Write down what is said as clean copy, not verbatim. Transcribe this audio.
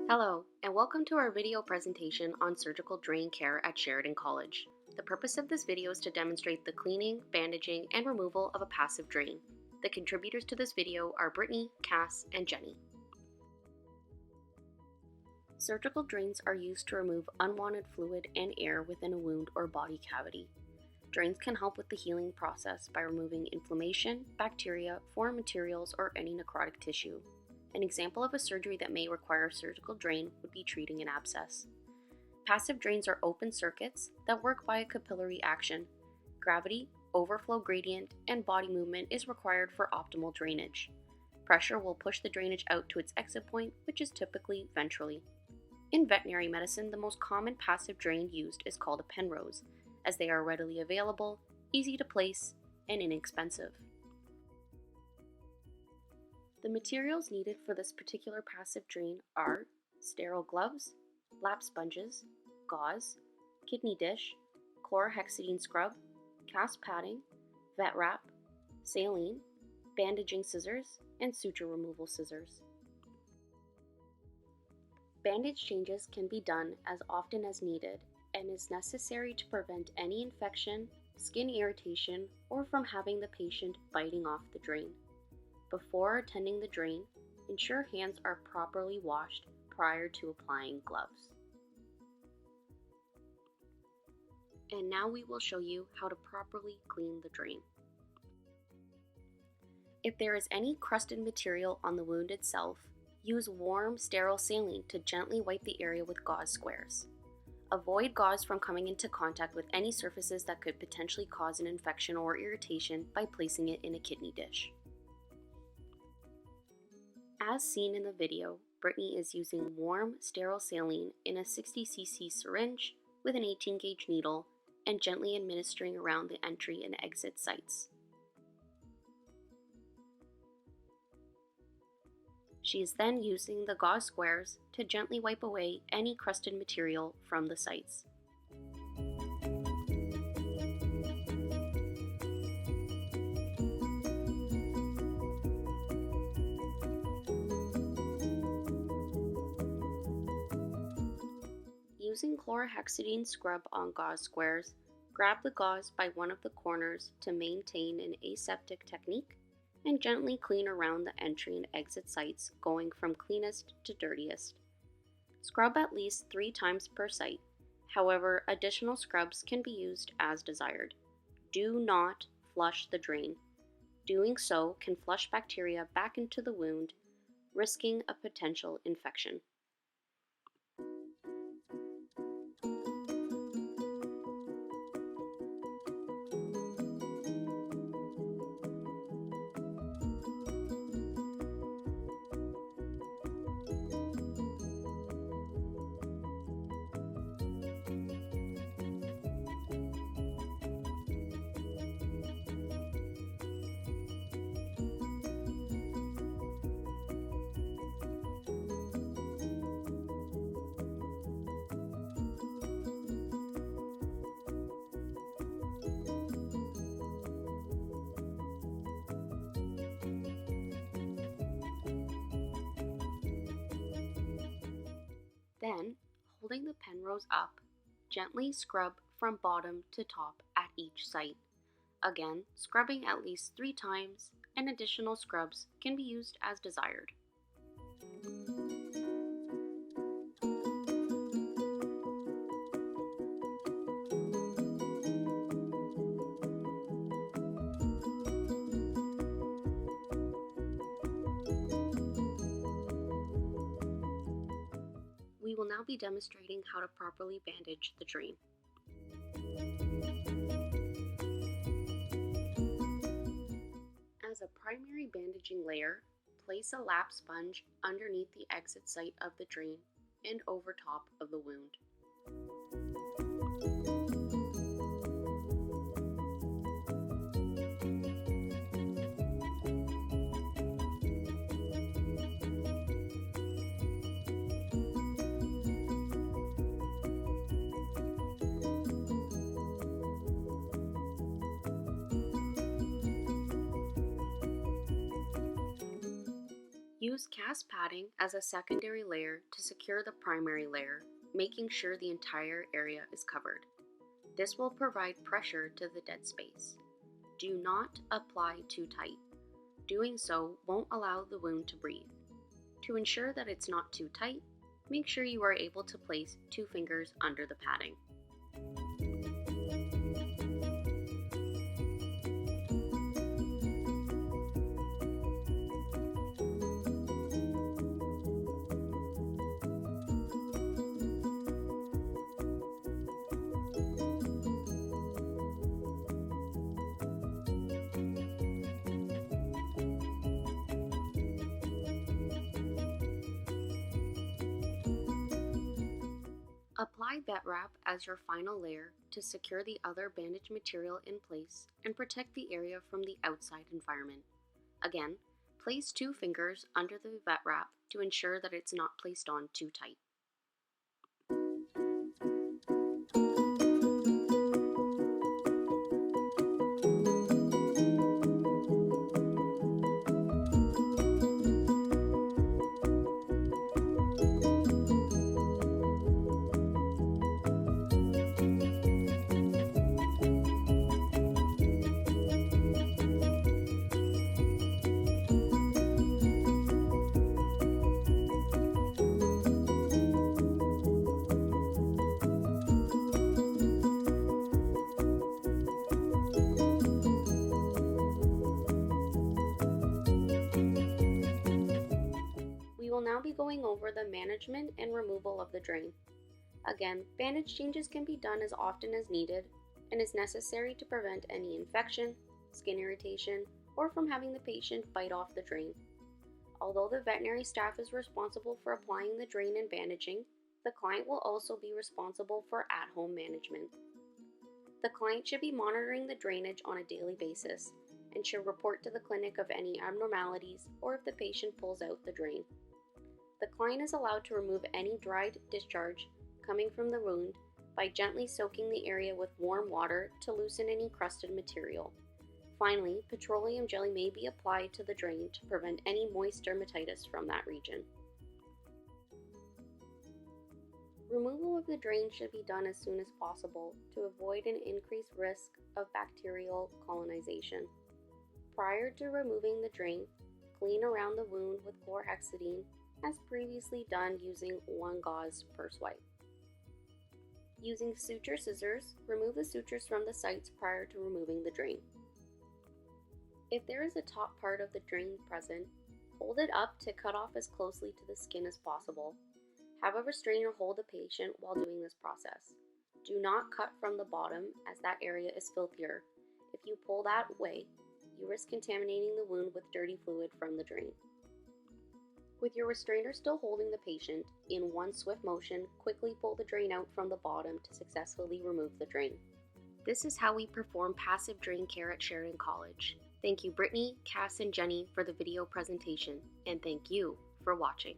Hello, and welcome to our video presentation on surgical drain care at Sheridan College. The purpose of this video is to demonstrate the cleaning, bandaging, and removal of a passive drain. The contributors to this video are Brittney, Cass, and Jenny. Surgical drains are used to remove unwanted fluid and air within a wound or body cavity. Drains can help with the healing process by removing inflammation, bacteria, foreign materials, or any necrotic tissue. An example of a surgery that may require a surgical drain would be treating an abscess. Passive drains are open circuits that work by a capillary action. Gravity, overflow gradient, and body movement is required for optimal drainage. Pressure will push the drainage out to its exit point, which is typically ventrally. In veterinary medicine, the most common passive drain used is called a Penrose, as they are readily available, easy to place, and inexpensive. The materials needed for this particular passive drain are sterile gloves, lap sponges, gauze, kidney dish, chlorhexidine scrub, cast padding, vet wrap, saline, bandaging scissors, and suture removal scissors. Bandage changes can be done as often as needed and is necessary to prevent any infection, skin irritation, or from having the patient biting off the drain. Before attending the drain, ensure hands are properly washed prior to applying gloves. And now we will show you how to properly clean the drain. If there is any crusted material on the wound itself, use warm, sterile saline to gently wipe the area with gauze squares. Avoid gauze from coming into contact with any surfaces that could potentially cause an infection or irritation by placing it in a kidney dish. As seen in the video, Brittney is using warm, sterile saline in a 60 cc syringe with an 18 gauge needle and gently administering around the entry and exit sites. She is then using the gauze squares to gently wipe away any crusted material from the sites. Using chlorhexidine scrub on gauze squares, grab the gauze by one of the corners to maintain an aseptic technique and gently clean around the entry and exit sites going from cleanest to dirtiest. Scrub at least 3 times per site. However, additional scrubs can be used as desired. Do not flush the drain. Doing so can flush bacteria back into the wound, risking a potential infection. Then, holding the Penrose up, gently scrub from bottom to top at each site. Again, scrubbing at least 3 times, and additional scrubs can be used as desired. We will now be demonstrating how to properly bandage the drain. As a primary bandaging layer, place a lap sponge underneath the exit site of the drain and over top of the wound. Use cast padding as a secondary layer to secure the primary layer, making sure the entire area is covered. This will provide pressure to the dead space. Do not apply too tight. Doing so won't allow the wound to breathe. To ensure that it's not too tight, make sure you are able to place 2 fingers under the padding. Apply vet wrap as your final layer to secure the other bandage material in place and protect the area from the outside environment. Again, place 2 fingers under the vet wrap to ensure that it's not placed on too tight. We will now be going over the management and removal of the drain. Again, bandage changes can be done as often as needed and is necessary to prevent any infection, skin irritation, or from having the patient bite off the drain. Although the veterinary staff is responsible for applying the drain and bandaging, the client will also be responsible for at-home management. The client should be monitoring the drainage on a daily basis and should report to the clinic of any abnormalities or if the patient pulls out the drain. The client is allowed to remove any dried discharge coming from the wound by gently soaking the area with warm water to loosen any crusted material. Finally, petroleum jelly may be applied to the drain to prevent any moist dermatitis from that region. Removal of the drain should be done as soon as possible to avoid an increased risk of bacterial colonization. Prior to removing the drain, clean around the wound with chlorhexidine as previously done using 1 gauze per swipe. Using suture scissors, remove the sutures from the sites prior to removing the drain. If there is a top part of the drain present, hold it up to cut off as closely to the skin as possible. Have a restrainer hold the patient while doing this process. Do not cut from the bottom as that area is filthier. If you pull that way, you risk contaminating the wound with dirty fluid from the drain. With your restrainer still holding the patient, in one swift motion, quickly pull the drain out from the bottom to successfully remove the drain. This is how we perform passive drain care at Sheridan College. Thank you Brittney, Cass, and Jenny for the video presentation, and thank you for watching.